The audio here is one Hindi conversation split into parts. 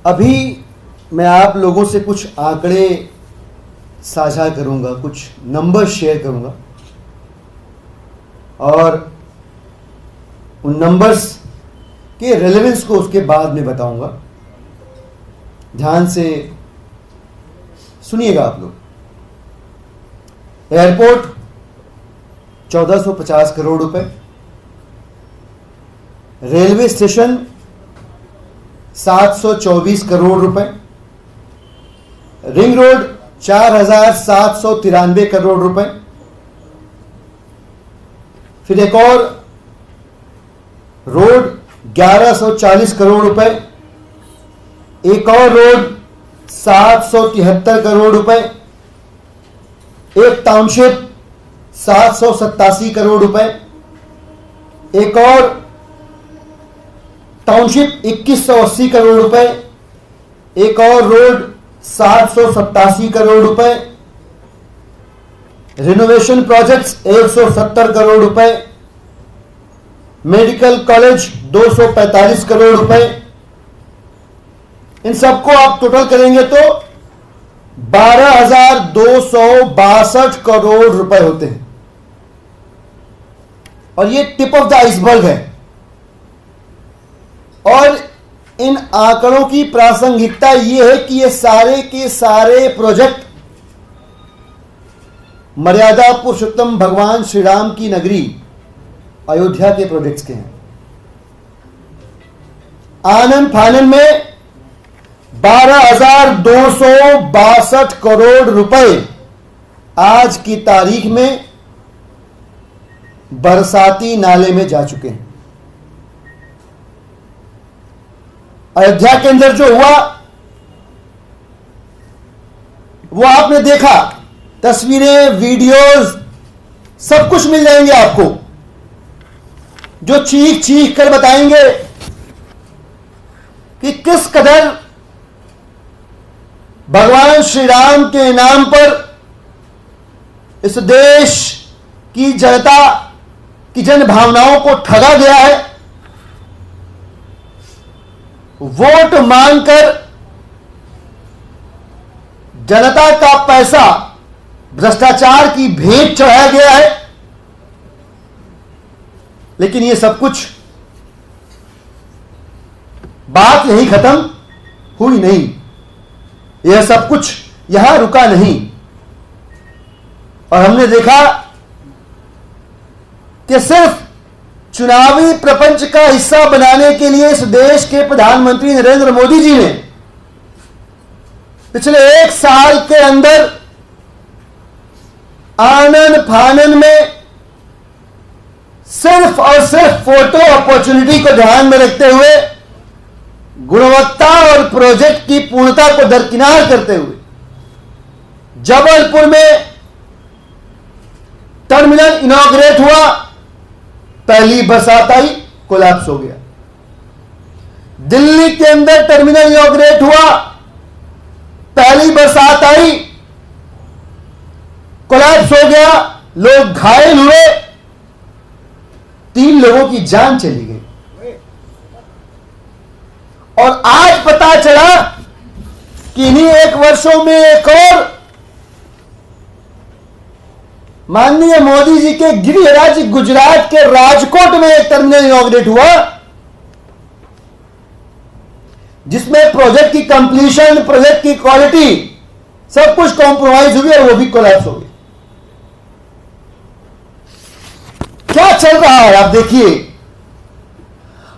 अभी मैं आप लोगों से कुछ आंकड़े साझा करूंगा, कुछ नंबर शेयर करूंगा और उन नंबर्स के रेलेवेंस को उसके बाद में बताऊंगा। ध्यान से सुनिएगा आप लोग। एयरपोर्ट 1450 करोड़ रुपए, रेलवे स्टेशन 724 करोड़ रुपए, रिंग रोड 4793 करोड़ रुपए, फिर एक और रोड 1140 करोड़ रुपए, एक और रोड 773 करोड़ रुपए, एक टाउनशिप 787 करोड़ रुपए, एक और टाउनशिप 2180 करोड़ रुपए, एक और रोड 787 करोड़ रुपए, रिनोवेशन प्रोजेक्ट्स 170 करोड़ रुपए, मेडिकल कॉलेज 245 करोड़ रुपए। इन सबको आप टोटल करेंगे तो 12,262 करोड़ रुपए होते हैं। और ये टिप ऑफ द आइसबर्ग है। और इन आंकड़ों की प्रासंगिकता यह है कि ये सारे के सारे प्रोजेक्ट मर्यादा पुरुषोत्तम भगवान श्री राम की नगरी अयोध्या के प्रोजेक्ट्स के हैं। आनन फानन में 12,262 करोड़ रुपए आज की तारीख में बरसाती नाले में जा चुके हैं। अयोध्या के अंदर जो हुआ वो आपने देखा, तस्वीरें, वीडियोस सब कुछ मिल जाएंगे आपको, जो चीख चीख कर बताएंगे कि किस कदर भगवान श्री राम के नाम पर इस देश की जनता की जन भावनाओं को ठगा गया है। वोट मांगकर जनता का पैसा भ्रष्टाचार की भेंट चढ़ाया गया है। लेकिन यह सब कुछ बात यहीं खत्म हुई नहीं। यह सब कुछ यहां रुका नहीं। और हमने देखा कि सिर्फ चुनावी प्रपंच का हिस्सा बनाने के लिए इस देश के प्रधानमंत्री नरेंद्र मोदी जी ने पिछले 1 साल के अंदर आनन फानन में सिर्फ और सिर्फ फोटो अपॉर्चुनिटी को ध्यान में रखते हुए, गुणवत्ता और प्रोजेक्ट की पूर्णता को दरकिनार करते हुए जबलपुर में टर्मिनल इनॉग्रेट हुआ, पहली बरसात आई, कोलैप्स हो गया। दिल्ली के अंदर टर्मिनल इनॉग्रेट हुआ, पहली बरसात आई, कोलैप्स हो गया, लोग घायल हुए, 3 लोगों की जान चली गई। और आज पता चला कि इन्हीं 1 वर्षों में एक और माननीय मोदी जी के गृह राज्य गुजरात के राजकोट में एक टर्मिनल इनॉग्रेट हुआ, जिसमें प्रोजेक्ट की कंप्लीशन, प्रोजेक्ट की क्वालिटी सब कुछ कॉम्प्रोमाइज हुई और वो भी कोलैप्स हो गई। क्या चल रहा है आप देखिए।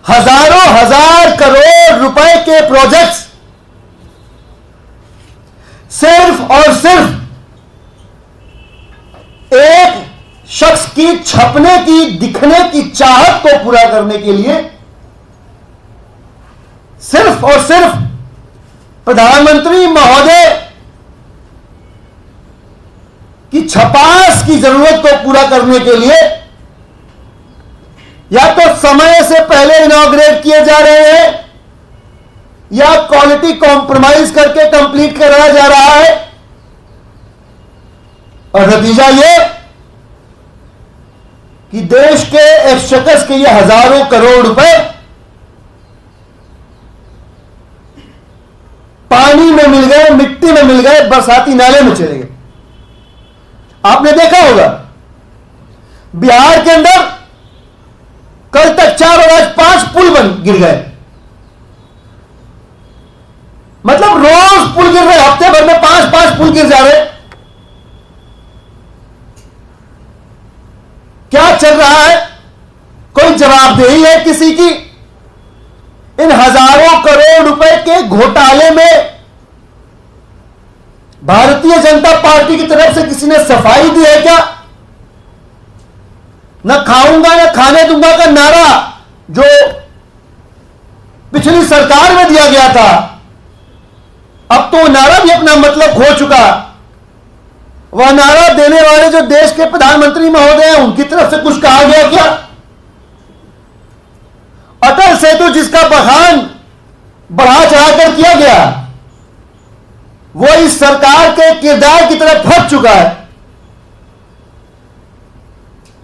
हजारों हजार करोड़ रुपए के प्रोजेक्ट्स सिर्फ और सिर्फ एक शख्स की छपने की, दिखने की चाहत को पूरा करने के लिए, सिर्फ और सिर्फ प्रधानमंत्री महोदय की छपास की जरूरत को पूरा करने के लिए या तो समय से पहले इनॉग्रेट किए जा रहे हैं या क्वालिटी कॉम्प्रोमाइज करके कंप्लीट कराया जा रहा है। और नतीजा यह कि देश के एक्सचेकर्स के ये हजारों करोड़ रुपए में मिल गए, मिट्टी में मिल गए, बरसाती नाले में चले गए। आपने देखा होगा बिहार के अंदर कल तक 4 और आज 5 पुल गिर गए। मतलब रोज पुल गिर रहे, हफ्ते भर में 5 पुल गिर जा रहे। क्या चल रहा है? कोई जवाबदेही है किसी की? इन हजारों करोड़ रुपए के घोटाले में भारतीय जनता पार्टी की तरफ से किसी ने सफाई दी है क्या? न खाऊंगा न खाने दूंगा का नारा जो पिछली सरकार में दिया गया था, अब तो नारा भी अपना मतलब खो चुका। वह नारा देने वाले जो देश के प्रधानमंत्री महोदय हैं, उनकी तरफ से कुछ कहा गया क्या? अटल सेतु जिसका बखान बढ़ा चढ़ाकर किया गया, वो इस सरकार के किरदार की तरफ फंस चुका है।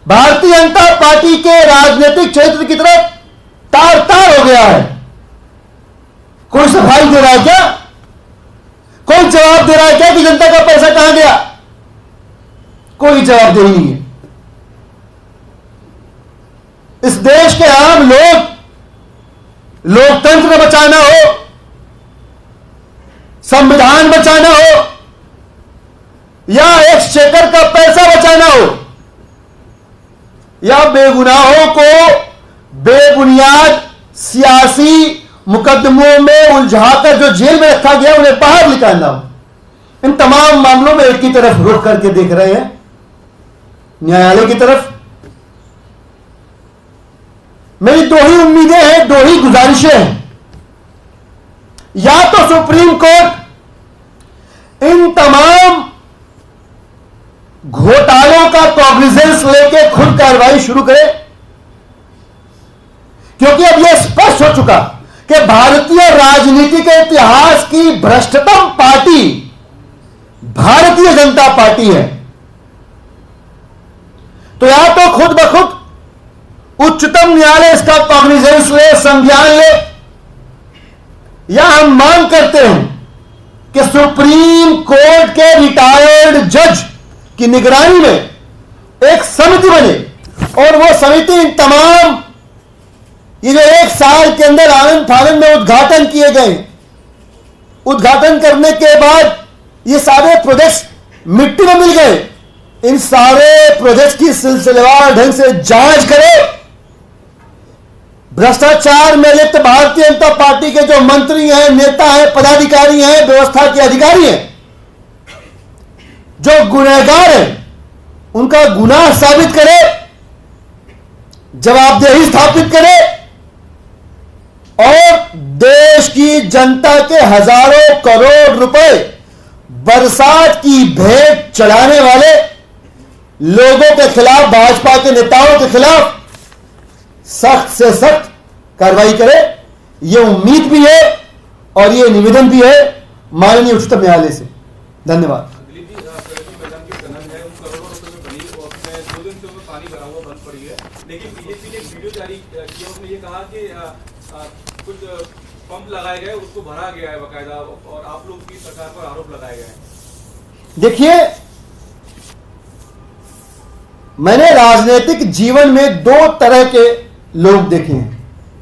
भारतीय जनता पार्टी के राजनीतिक क्षेत्र की तरफ तार तार हो गया है। कोई सफाई दे रहा है क्या? कोई जवाब दे रहा है क्या कि जनता का पैसा कहां गया? कोई जवाबदेही नहीं है। इस देश के आम लोग, लोकतंत्र बचाना हो, संविधान बचाना हो, या एक्सचेकर का पैसा बचाना हो, या बेगुनाहों को बेबुनियाद सियासी मुकदमों में उलझाकर जो जेल में रखा गया उन्हें बाहर निकालना हो, इन तमाम मामलों में एक ही तरफ रुख करके देख रहे हैं, न्यायालय की तरफ। मेरी 2 ही उम्मीदें हैं, 2 ही गुजारिशें हैं। या तो सुप्रीम कोर्ट इन तमाम घोटालों का कॉग्निजेंस लेके खुद कार्रवाई शुरू करे, क्योंकि अब यह स्पष्ट हो चुका कि भारतीय राजनीति के इतिहास की भ्रष्टतम पार्टी भारतीय जनता पार्टी है। तो या तो खुद ब खुद उच्चतम न्यायालय इसका कॉग्निजेंस ले, संज्ञान ले, या हम मांग करते हैं कि सुप्रीम कोर्ट के रिटायर्ड जज की निगरानी में एक समिति बने और वो समिति इन तमाम ये जो 1 साल के अंदर आनंद फानंद में उद्घाटन किए गए, उद्घाटन करने के बाद ये सारे प्रोजेक्ट्स मिट्टी में मिल गए, इन सारे प्रोजेक्ट्स की सिलसिलेवार ढंग से जांच करे। भ्रष्टाचार में लिप्त भारतीय जनता पार्टी के जो मंत्री हैं, नेता हैं, पदाधिकारी हैं, व्यवस्था के अधिकारी हैं, जो गुनहगार हैं, उनका गुनाह साबित करे, जवाबदेही स्थापित करे और देश की जनता के हजारों करोड़ रुपए बरसात की भेंट चढ़ाने वाले लोगों के खिलाफ, भाजपा के नेताओं के खिलाफ सख्त से सख्त कार्रवाई करे। यह उम्मीद भी है और यह निवेदन भी है माननीय उच्चतम न्यायालय से। धन्यवाद। लेकिन बीजेपी ने एक वीडियो जारी किया, उसमें ये कहा कि कुछ पंप लगाए गए, उसको भरा गया है बकायदा, और आप लोग की सरकार पर आरोप लगाए गए हैं। देखिए, मैंने राजनीतिक जीवन में 2 तरह के लोग देखे हैं,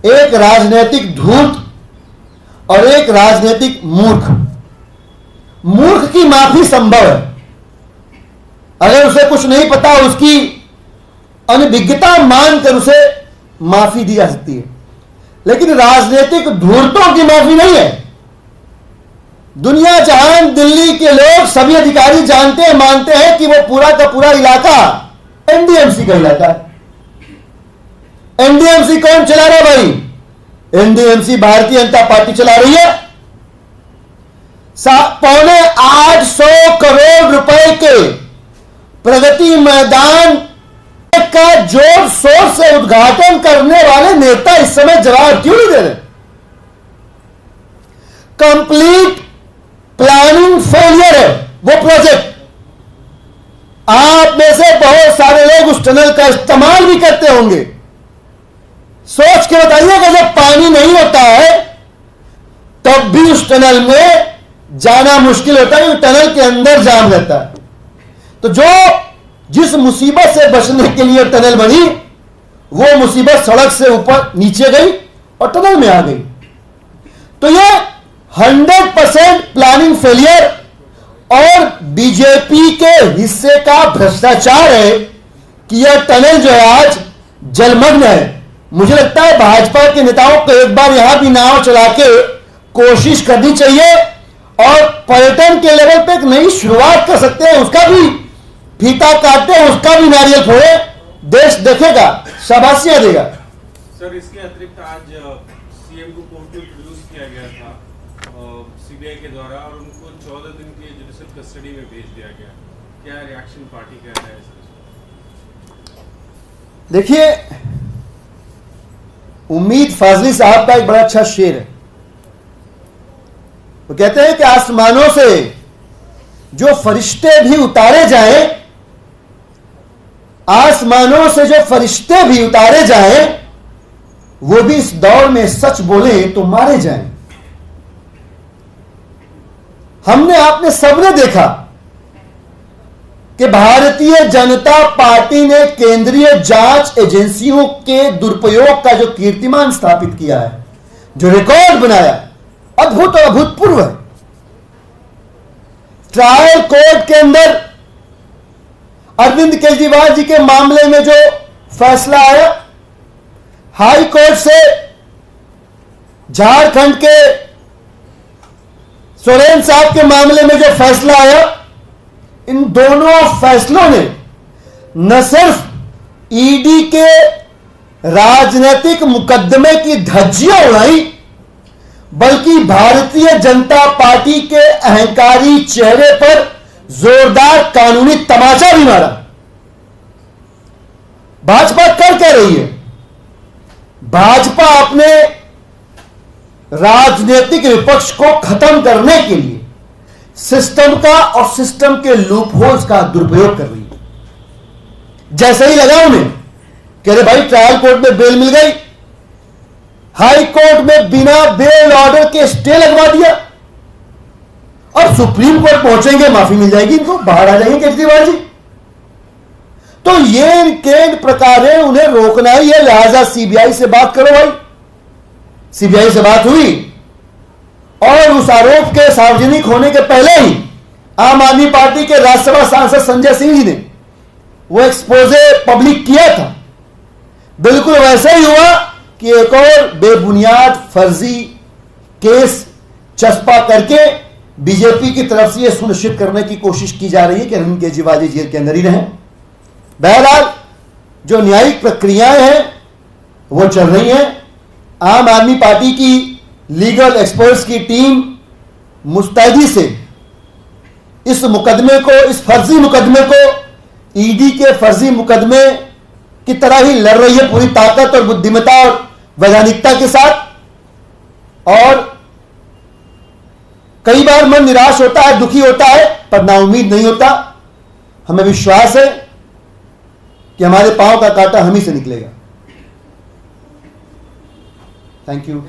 एक राजनीतिक धूर्त और एक राजनीतिक मूर्ख। मूर्ख की माफी संभव है, अगर उसे कुछ नहीं पता, उसकी अनभिज्ञता मानकर उसे माफी दी जा सकती है, लेकिन राजनीतिक धूर्तों की माफी नहीं है। दुनिया जहान, दिल्ली के लोग, सभी अधिकारी जानते हैं, मानते हैं कि वो पूरा का पूरा इलाका एनडीएमसी का इलाका है। एनडीएमसी कौन चला रहा है भाई? एनडीएमसी भारतीय जनता पार्टी चला रही है। 850 करोड़ रुपए के प्रगति मैदान का जोर शोर से उद्घाटन करने वाले नेता इस समय जवाब क्यों नहीं दे रहे? कंप्लीट प्लानिंग फेलियर है वो प्रोजेक्ट। आप में से बहुत सारे लोग उस टनल का इस्तेमाल भी करते होंगे। सोच के बताइए कि जब पानी नहीं होता है तब भी उस टनल में जाना मुश्किल होता है क्योंकि टनल के अंदर जाम रहता है। तो जिस मुसीबत से बचने के लिए टनल बनी, वो मुसीबत सड़क से ऊपर नीचे गई और टनल में आ गई। तो ये 100% प्लानिंग फेलियर और बीजेपी के हिस्से का भ्रष्टाचार है कि यह टनल जो है आज जलमग्न है। मुझे लगता है भाजपा के नेताओं को एक बार यहां भी नाव चला के कोशिश करनी चाहिए और पर्यटन के लेवल पे एक नई शुरुआत कर सकते हैं। उसका भी फीता काटते, उसका भी नारियल फोड़े, देश देखेगा, शाबाशियां देगा। सर, इसके अतिरिक्त आज सीएम को कोर्ट में प्रोड्यूस किया गया था सीबीआई के द्वारा और उनको 14 दिन की जुडिशियल कस्टडी में भेज दिया गया। क्या रिएक्शन पार्टी का है सर? देखिए, उम्मीद फाजली साहब का एक बड़ा अच्छा शेर है। वो कहते हैं कि आसमानों से जो फरिश्ते भी उतारे जाएं, आसमानों से जो फरिश्ते भी उतारे जाएं, वो भी इस दौर में सच बोले तो मारे जाएं। हमने आपने सबने देखा कि भारतीय जनता पार्टी ने केंद्रीय जांच एजेंसियों के दुरुपयोग का जो कीर्तिमान स्थापित किया है, जो रिकॉर्ड बनाया, अद्भुत और अभूतपूर्व है। ट्रायल कोर्ट के अंदर अरविंद केजरीवाल जी के मामले में जो फैसला आया, हाई कोर्ट से झारखंड के सोरेन साहब के मामले में जो फैसला आया, इन दोनों फैसलों ने न सिर्फ ईडी के राजनीतिक मुकदमे की धज्जियां उड़ाई, बल्कि भारतीय जनता पार्टी के अहंकारी चेहरे पर जोरदार कानूनी तमाचा भी मारा। भाजपा कर क्या रही है? भाजपा अपने राजनीतिक विपक्ष को खत्म करने के लिए सिस्टम का और सिस्टम के लूप होल्स का दुरुपयोग कर रही है। जैसे ही लगा उन्हें कह रहे भाई ट्रायल कोर्ट में बेल मिल गई, हाई कोर्ट में बिना बेल ऑर्डर के स्टे लगवा दिया और सुप्रीम कोर्ट पहुंचेंगे, माफी मिल जाएगी इनको, बाहर आ जाएंगे केजरीवाल जी। तो ये इनके प्रकार है, उन्हें रोकना ही है, लिहाजा सीबीआई से बात करो भाई। सीबीआई से बात हुई और उस आरोप के सार्वजनिक होने के पहले ही आम आदमी पार्टी के राज्यसभा सांसद संजय सिंह जी ने वो एक्सपोजे पब्लिक किया था। बिल्कुल वैसा ही हुआ कि एक और बेबुनियाद फर्जी केस चस्पा करके बीजेपी की तरफ से यह सुनिश्चित करने की कोशिश की जा रही है कि अरविंद केजरीवाल जी जेल के अंदर ही रहें। बहरहाल जो न्यायिक प्रक्रियाएं हैं वो चल रही हैं। आम आदमी पार्टी की लीगल एक्सपर्ट्स की टीम मुस्तैदी से इस मुकदमे को, इस फर्जी मुकदमे को ईडी के फर्जी मुकदमे की तरह ही लड़ रही है, पूरी ताकत और बुद्धिमत्ता और वैधानिकता के साथ। और कई बार मन निराश होता है, दुखी होता है, पर नाउम्मीद नहीं होता। हमें विश्वास है कि हमारे पांव का कांटा हम ही से निकलेगा। Thank you.